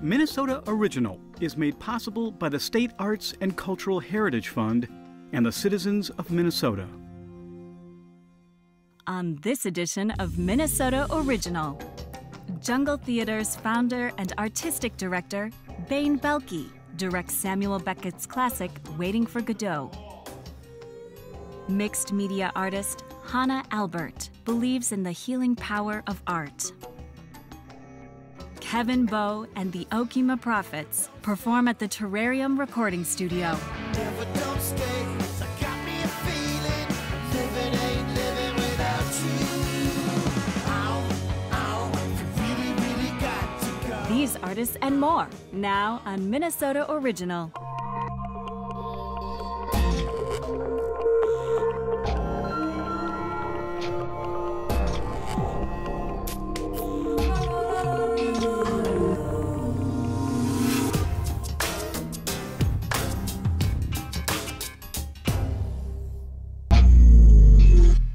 Minnesota Original is made possible by the State Arts and Cultural Heritage Fund and the citizens of Minnesota. On this edition of Minnesota Original, Jungle Theater's founder and artistic director, Bain Boehlke, directs Samuel Beckett's classic, Waiting for Godot. Mixed media artist Hannah Albert believes in the healing power of art. Kevin Bowe and the Okemah Prophets perform at the Terrarium recording studio. These artists and more, now on Minnesota Original.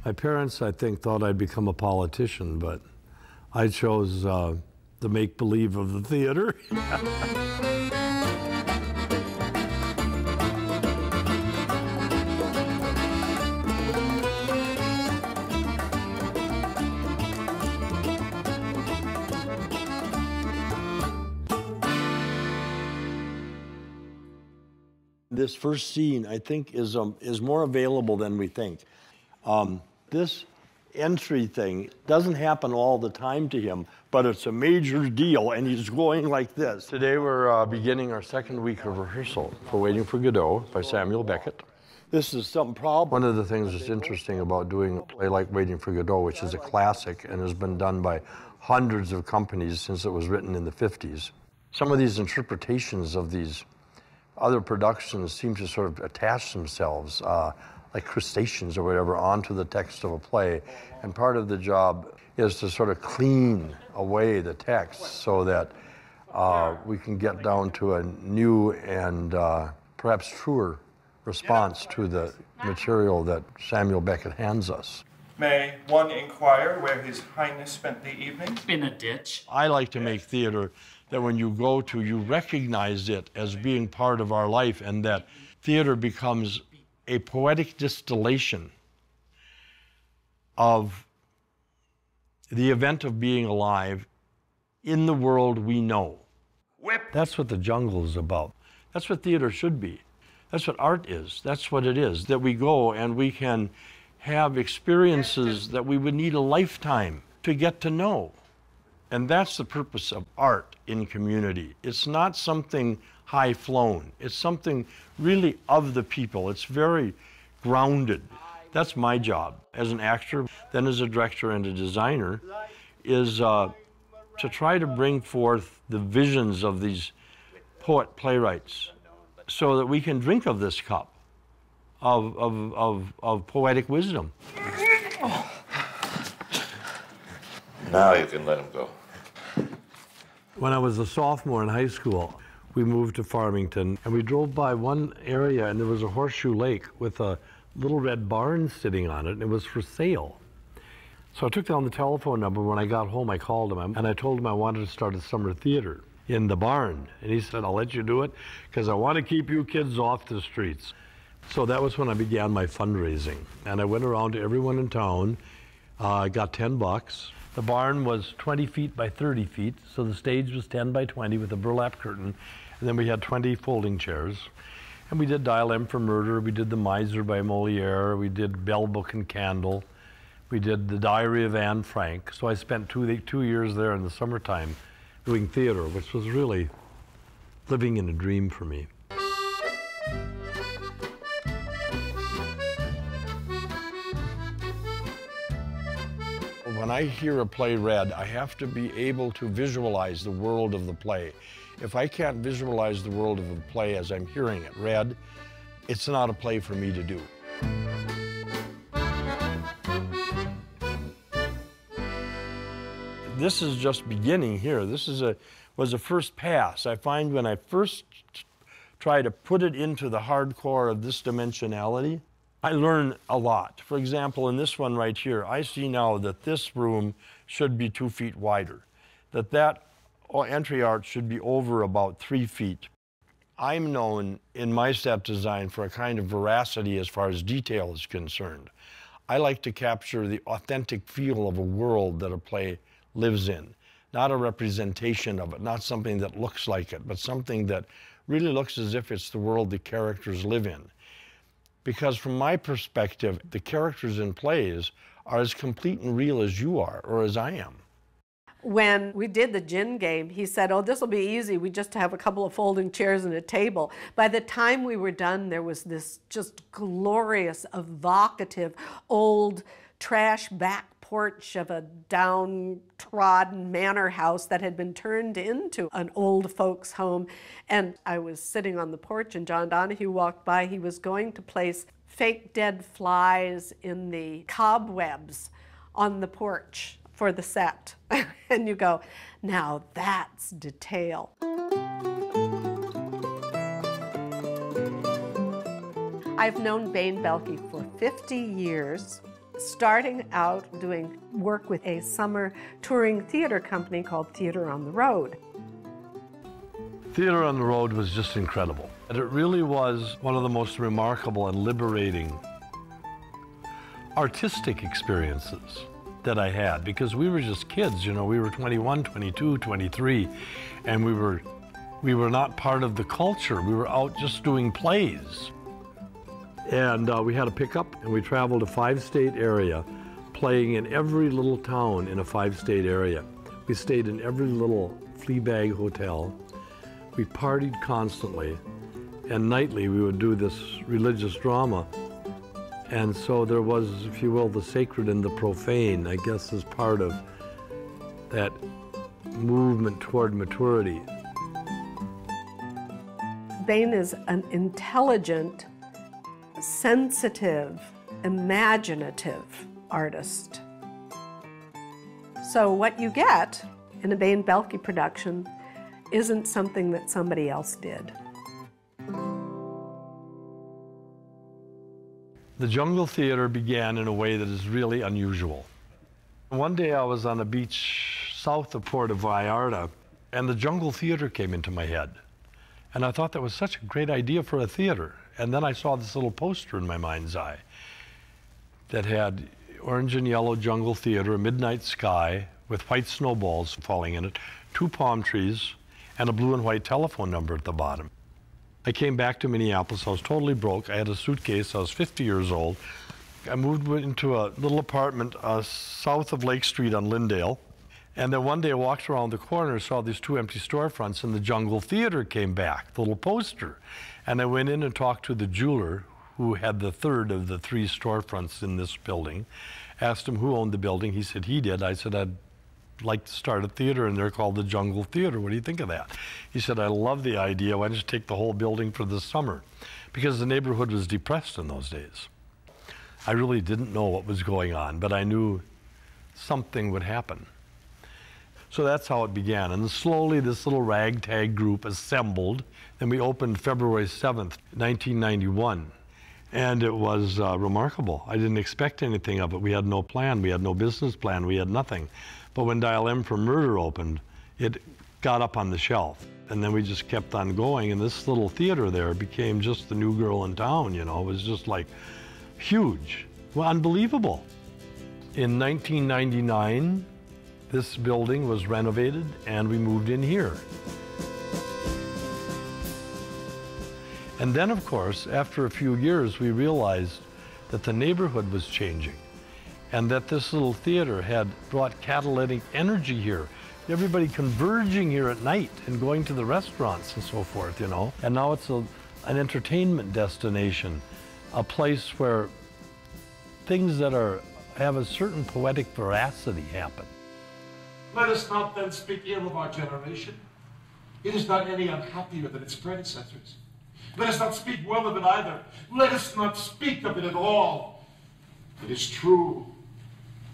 My parents, I think, thought I'd become a politician, but I chose the make-believe of the theater. This first scene, I think, is more available than we think. This entry thing doesn't happen all the time to him, but it's a major deal, and he's going like this. Today we're beginning our second week of rehearsal for Waiting for Godot by Samuel Beckett. This is some problem. One of the things that's interesting about doing a play like Waiting for Godot, which is a classic and has been done by hundreds of companies since it was written in the 50s, some of these interpretations of these other productions seem to sort of attach themselves like crustaceans or whatever, onto the text of a play. And part of the job is to sort of clean away the text so that we can get down to a new and perhaps truer response to the material that Samuel Beckett hands us. May one inquire where His Highness spent the evening? In a ditch. I like to make theater that when you go to, you recognize it as being part of our life, and that theater becomes a poetic distillation of the event of being alive in the world we know. Whip. That's what the jungle is about. That's what theater should be. That's what art is. That's what it is, that we go and we can have experiences that we would need a lifetime to get to know. And that's the purpose of art in community. It's not something high-flown. It's something really of the people. It's very grounded. That's my job as an actor, then as a director and a designer, is to try to bring forth the visions of these poet-playwrights so that we can drink of this cup of poetic wisdom. Now you can let him go. When I was a sophomore in high school, we moved to Farmington, and we drove by one area, and there was a horseshoe lake with a little red barn sitting on it, and it was for sale. So I took down the telephone number. When I got home, I called him, and I told him I wanted to start a summer theater in the barn. And he said, "I'll let you do it, because I want to keep you kids off the streets." So that was when I began my fundraising. And I went around to everyone in town. I got $10. The barn was 20 feet by 30 feet, so the stage was 10 by 20 with a burlap curtain. And then we had 20 folding chairs. And we did Dial M for Murder, we did The Miser by Moliere, we did Bell, Book and Candle, we did The Diary of Anne Frank. So I spent two years there in the summertime doing theater, which was really living in a dream for me. When I hear a play read, I have to be able to visualize the world of the play. If I can't visualize the world of the play as I'm hearing it read, it's not a play for me to do. This is just beginning here. This was a first pass. I find when I first try to put it into the hardcore of this dimensionality, I learn a lot. For example, in this one right here, I see now that this room should be 2 feet wider, that entry arch should be over about 3 feet. I'm known in my set design for a kind of veracity as far as detail is concerned. I like to capture the authentic feel of a world that a play lives in, not a representation of it, not something that looks like it, but something that really looks as if it's the world the characters live in. Because from my perspective, the characters in plays are as complete and real as you are, or as I am. When we did the gin game, he said, oh, this will be easy. We just have a couple of folding chairs and a table. By the time we were done, there was this just glorious, evocative, old trash back porch of a downtrodden manor house that had been turned into an old folks' home. And I was sitting on the porch and John Donahue walked by. He was going to place fake dead flies in the cobwebs on the porch for the set. And you go, now that's detail. I've known Bain Boehlke for 50 years, starting out doing work with a summer touring theater company called Theater on the Road. Theater on the Road was just incredible. And it really was one of the most remarkable and liberating artistic experiences that I had, because we were just kids, you know, we were 21, 22, 23, and we were not part of the culture. We were out just doing plays. And we had a pickup, and we traveled a 5-state area, playing in every little town in a 5-state area. We stayed in every little flea bag hotel. We partied constantly, and nightly we would do this religious drama. And so there was, if you will, the sacred and the profane, I guess, as part of that movement toward maturity. Bain is an intelligent, sensitive, imaginative artist. So what you get in a Bain Boehlke production isn't something that somebody else did. The Jungle Theater began in a way that is really unusual. One day I was on a beach south of Puerto Vallarta, and the Jungle Theater came into my head. And I thought that was such a great idea for a theater. And then I saw this little poster in my mind's eye that had orange and yellow Jungle Theater, a midnight sky with white snowballs falling in it, 2 palm trees, and a blue and white telephone number at the bottom. I came back to Minneapolis. I was totally broke. I had a suitcase. I was 50 years old. I moved into a little apartment south of Lake Street on Lyndale. And then one day I walked around the corner, saw these 2 empty storefronts, and the Jungle Theater came back, the little poster. And I went in and talked to the jeweler, who had the 3rd of the 3 storefronts in this building. Asked him who owned the building. He said he did. I said, I'd like to start a theater in there called the Jungle Theater. What do you think of that? He said, I love the idea. Why don't you take the whole building for the summer? Because the neighborhood was depressed in those days. I really didn't know what was going on, but I knew something would happen. So that's how it began. And slowly this little ragtag group assembled. Then we opened February 7th, 1991. And it was remarkable. I didn't expect anything of it. We had no plan. We had no business plan. We had nothing. But when Dial M for Murder opened, it got up on the shelf. And then we just kept on going. And this little theater there became just the new girl in town, you know. It was just like huge, well, unbelievable. In 1999, this building was renovated and we moved in here. And then, of course, after a few years, we realized that the neighborhood was changing and that this little theater had brought catalytic energy here. Everybody converging here at night and going to the restaurants and so forth, you know. And now it's an entertainment destination, a place where things that have a certain poetic veracity happen. Let us not then speak ill of our generation. It is not any unhappier than its predecessors. Let us not speak well of it either. Let us not speak of it at all. It is true,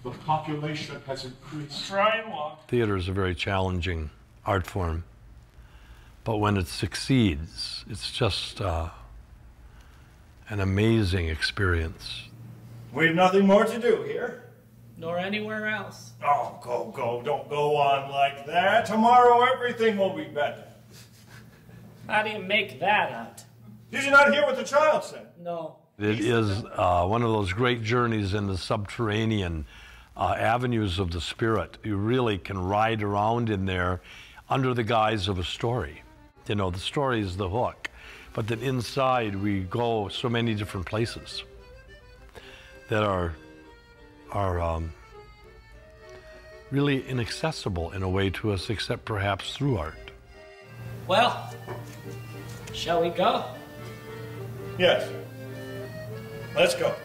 the population has increased. Try and walk. Theater is a very challenging art form, but when it succeeds, it's just an amazing experience. We've nothing more to do here. nor anywhere else. Oh, go, don't go on like that. Tomorrow everything will be better. How do you make that out? Did you not hear what the child said? No. It is one of those great journeys in the subterranean avenues of the spirit. You really can ride around in there under the guise of a story. You know, the story is the hook, but then inside we go so many different places that are really inaccessible in a way to us, except perhaps through art. Well, shall we go? Yes. Let's go.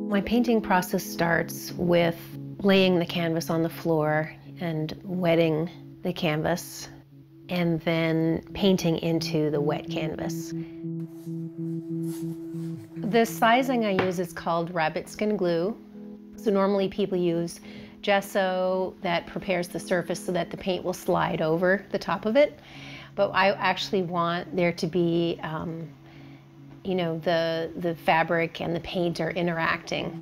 My painting process starts with laying the canvas on the floor and wetting the canvas, and then painting into the wet canvas. The sizing I use is called rabbit skin glue. So normally people use gesso that prepares the surface so that the paint will slide over the top of it. But I actually want there to be you know, the fabric and the paint are interacting.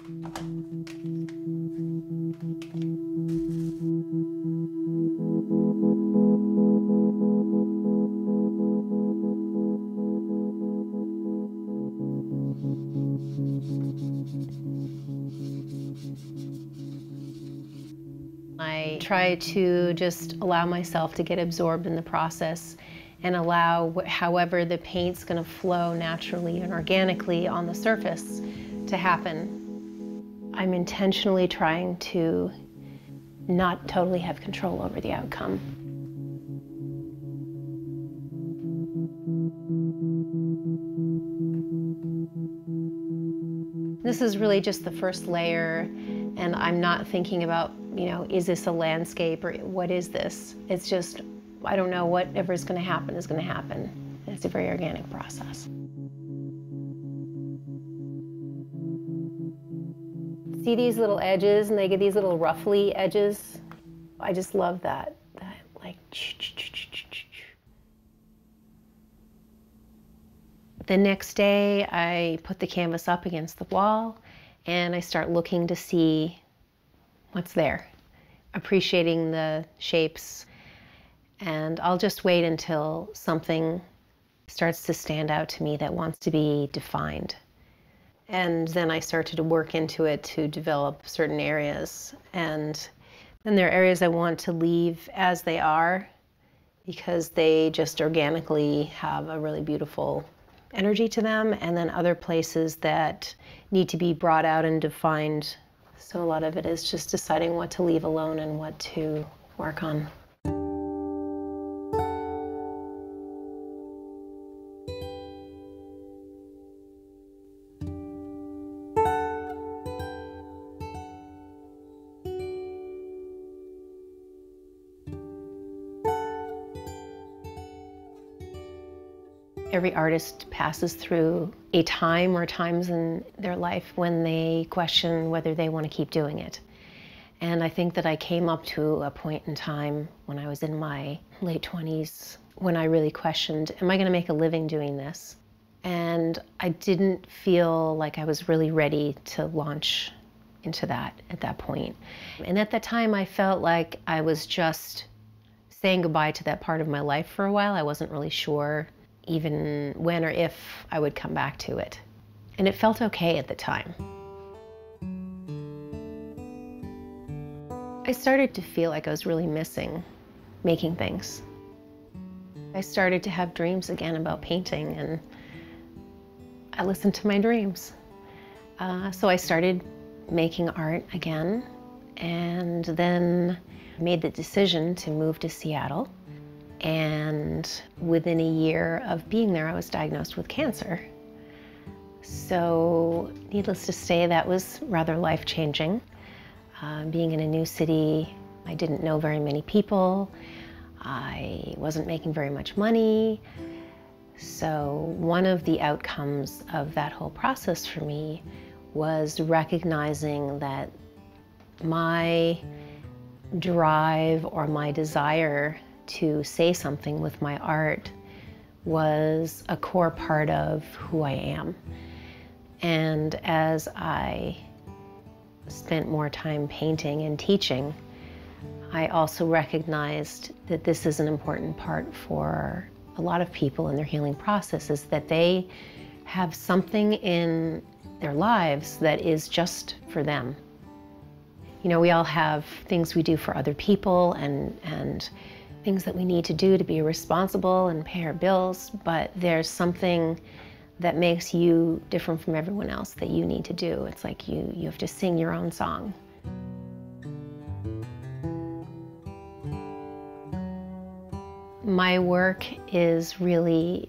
I try to just allow myself to get absorbed in the process and allow however the paint's going to flow naturally and organically on the surface to happen. I'm intentionally trying to not totally have control over the outcome. This is really just the first layer, and I'm not thinking about, you know, is this a landscape or what is this? It's just, I don't know, whatever is going to happen is going to happen. It's a very organic process. See these little edges, and they get these little ruffly edges? I just love that. Like, the next day, I put the canvas up against the wall, and I start looking to see what's there, appreciating the shapes. And I'll just wait until something starts to stand out to me that wants to be defined. And then I started to work into it to develop certain areas. And then there are areas I want to leave as they are because they just organically have a really beautiful energy to them. And then other places that need to be brought out and defined. So a lot of it is just deciding what to leave alone and what to work on. Every artist passes through a time or times in their life when they question whether they want to keep doing it. And I think that I came up to a point in time when I was in my late 20s when I really questioned, am I going to make a living doing this? And I didn't feel like I was really ready to launch into that at that point. And at that time I felt like I was just saying goodbye to that part of my life for a while. I wasn't really sure even when or if I would come back to it. And it felt okay at the time. I started to feel like I was really missing making things. I started to have dreams again about painting, and I listened to my dreams. So I started making art again, and then made the decision to move to Seattle. And within a year of being there, I was diagnosed with cancer. So needless to say, that was rather life-changing. Being in a new city, I didn't know very many people. I wasn't making very much money. So one of the outcomes of that whole process for me was recognizing that my drive or my desire to say something with my art was a core part of who I am. And as I spent more time painting and teaching, I also recognized that this is an important part for a lot of people in their healing process, is that they have something in their lives that is just for them. You know, we all have things we do for other people and things that we need to do to be responsible and pay our bills, but there's something that makes you different from everyone else that you need to do. It's like you have to sing your own song. My work is really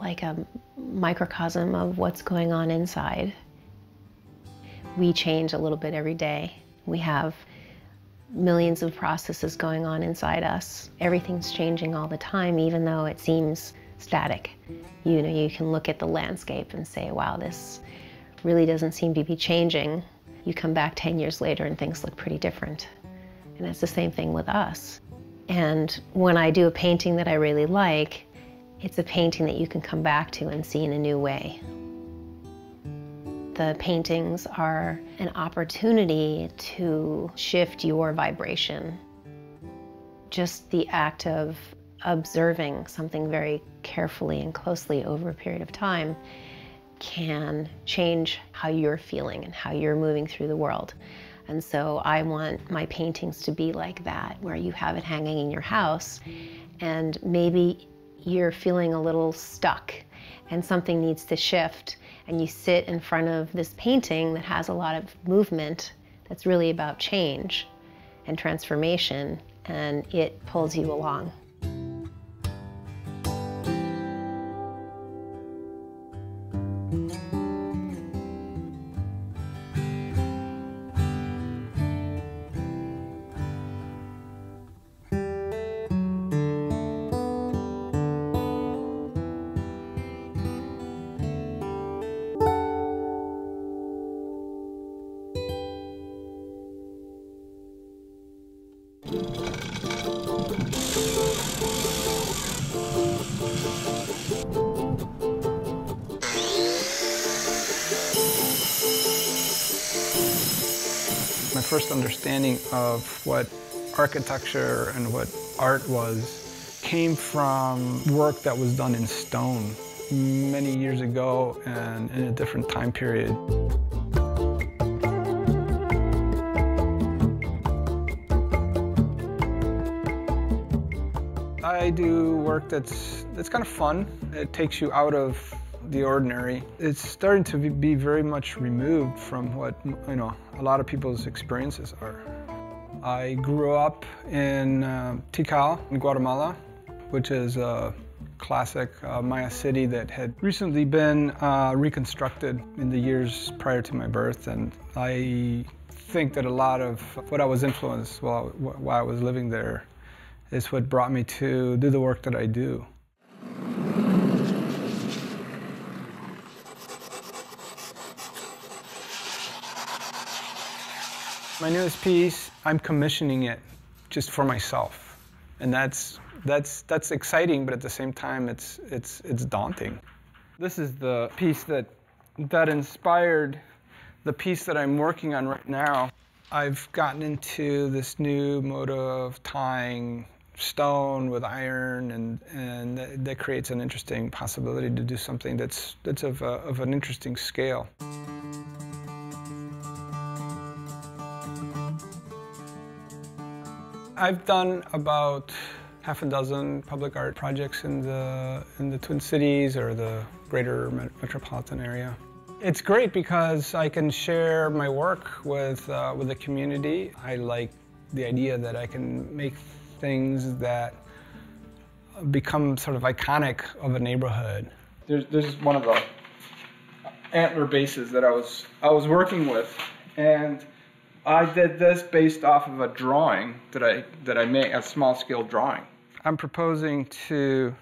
like a microcosm of what's going on inside. We change a little bit every day. We have millions of processes going on inside us. Everything's changing all the time, even though it seems static. You know, you can look at the landscape and say, wow, this really doesn't seem to be changing. You come back 10 years later and things look pretty different. And it's the same thing with us. And when I do a painting that I really like, it's a painting that you can come back to and see in a new way. The paintings are an opportunity to shift your vibration. Just the act of observing something very carefully and closely over a period of time can change how you're feeling and how you're moving through the world. And so I want my paintings to be like that, where you have it hanging in your house and maybe you're feeling a little stuck and something needs to shift, and you sit in front of this painting that has a lot of movement that's really about change and transformation, and it pulls you along. My first understanding of what architecture and what art was came from work that was done in stone many years ago and in a different time period. I do work that's kind of fun. It takes you out of the ordinary. It's starting to be very much removed from what, you know, a lot of people's experiences are. I grew up in Tikal in Guatemala, which is a classic Maya city that had recently been reconstructed in the years prior to my birth, and I think that a lot of what I was influenced while I was living there is what brought me to do the work that I do. My newest piece, I'm commissioning it just for myself, and that's exciting, but at the same time, it's daunting. This is the piece that inspired the piece that I'm working on right now. I've gotten into this new mode of tying stone with iron, and that creates an interesting possibility to do something that's of an interesting scale. I've done about half a dozen public art projects in the Twin Cities or the greater metropolitan area. It's great because I can share my work with the community. I like the idea that I can make things that become sort of iconic of a neighborhood. There's one of the antler bases that I was working with, and I did this based off of a drawing that I made, a small-scale drawing. I'm proposing to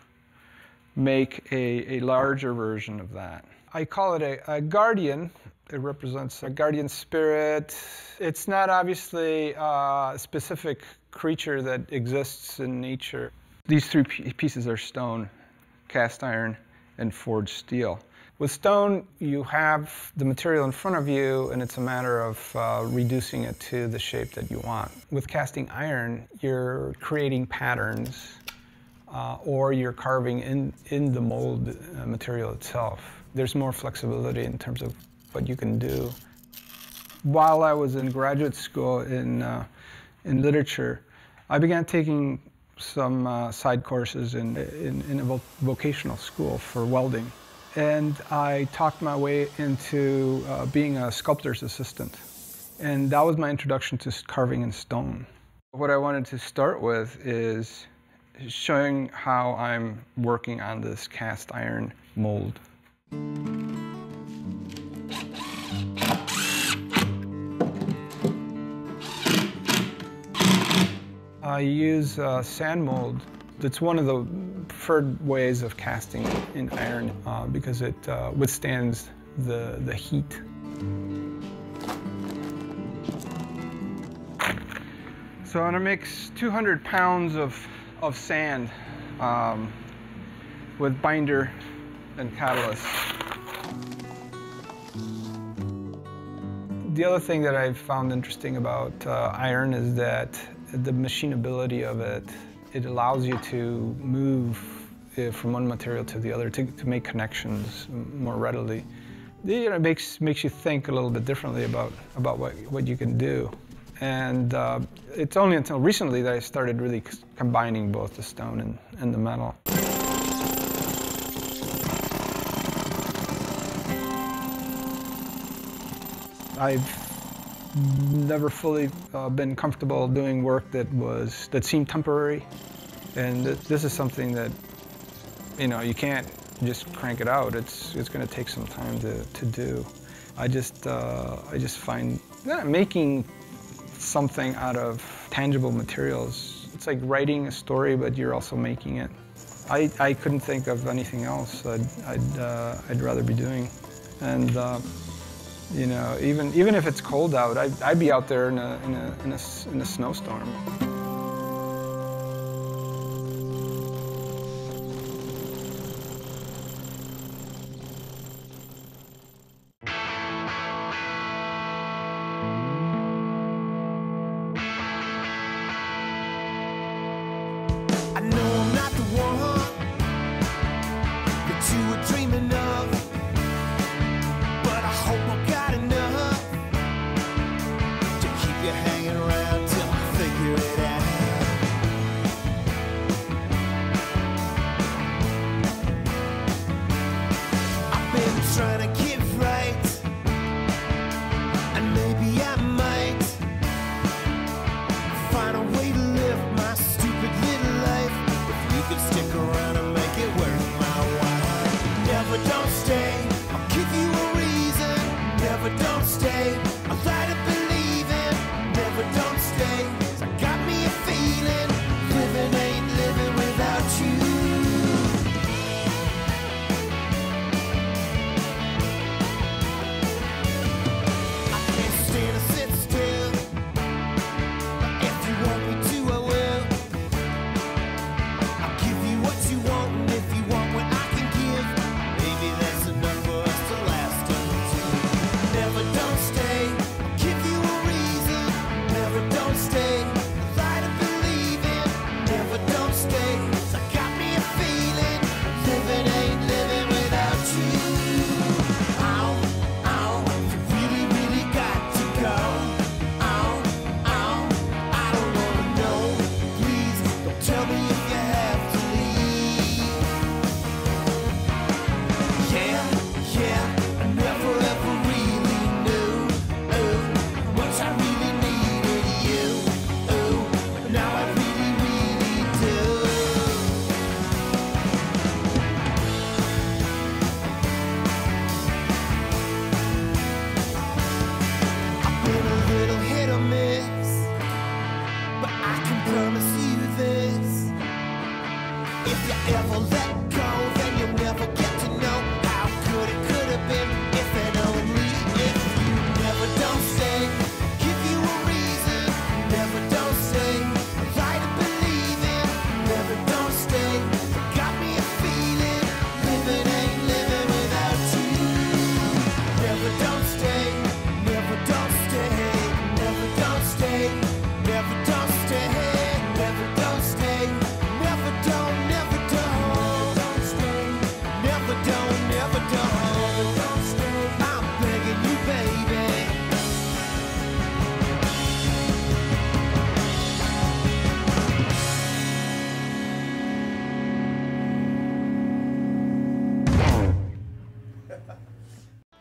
make a larger version of that. I call it a guardian. It represents a guardian spirit. It's not obviously a specific creature that exists in nature. These three pieces are stone, cast iron, and forged steel. With stone, you have the material in front of you, and it's a matter of reducing it to the shape that you want. With casting iron, you're creating patterns, or you're carving in the mold material itself. There's more flexibility in terms of what you can do. While I was in graduate school in literature, I began taking some side courses in a vocational school for welding. And I talked my way into being a sculptor's assistant. And that was my introduction to carving in stone. What I wanted to start with is showing how I'm working on this cast iron mold. I use sand mold. It's one of the preferred ways of casting in iron because it withstands the heat. So I'm going to mix 200 pounds of sand with binder and catalyst. The other thing that I've found interesting about iron is that the machinability of it. It allows you to move from one material to the other, to make connections more readily. It makes you think a little bit differently about what you can do. And it's only until recently that I started really combining both the stone and the metal. I've never fully been comfortable doing work that seemed temporary, and this is something that you can't just crank it out. It's going to take some time to do. I just find making something out of tangible materials. It's like writing a story, but you're also making it. I couldn't think of anything else I'd rather be doing, and. Even if it's cold out, I'd be out there in a snowstorm. I know I'm not the one that you were dreaming of. Trying to get right, and maybe I might find a way to live my stupid little life. If you could stick around and make it worth my while. Never don't stay, I'll give you a reason. Never don't stay, I'll lie to believe in. Never don't stay, 'cause I got me a feeling living ain't living without you.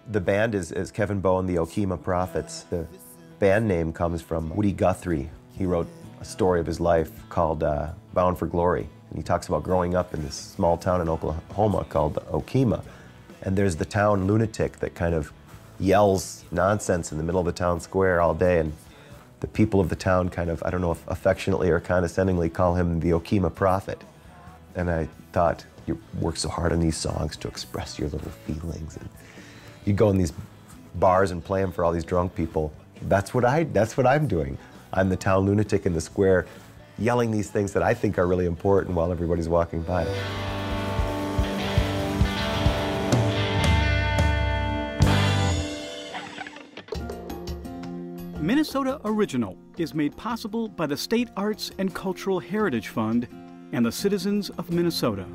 The band is Kevin Bowe and the Okemah Prophets. The band name comes from Woody Guthrie. He wrote a story of his life called Bound for Glory. And he talks about growing up in this small town in Oklahoma called Okemah. And there's the town lunatic that kind of yells nonsense in the middle of the town square all day. And the people of the town kind of, I don't know if affectionately or condescendingly, call him the Okemah Prophet. And I thought, you work so hard on these songs to express your little feelings. And you go in these bars and play them for all these drunk people. That's what I'm doing. I'm the town lunatic in the square, yelling these things that I think are really important while everybody's walking by. Minnesota Original is made possible by the State Arts and Cultural Heritage Fund and the citizens of Minnesota.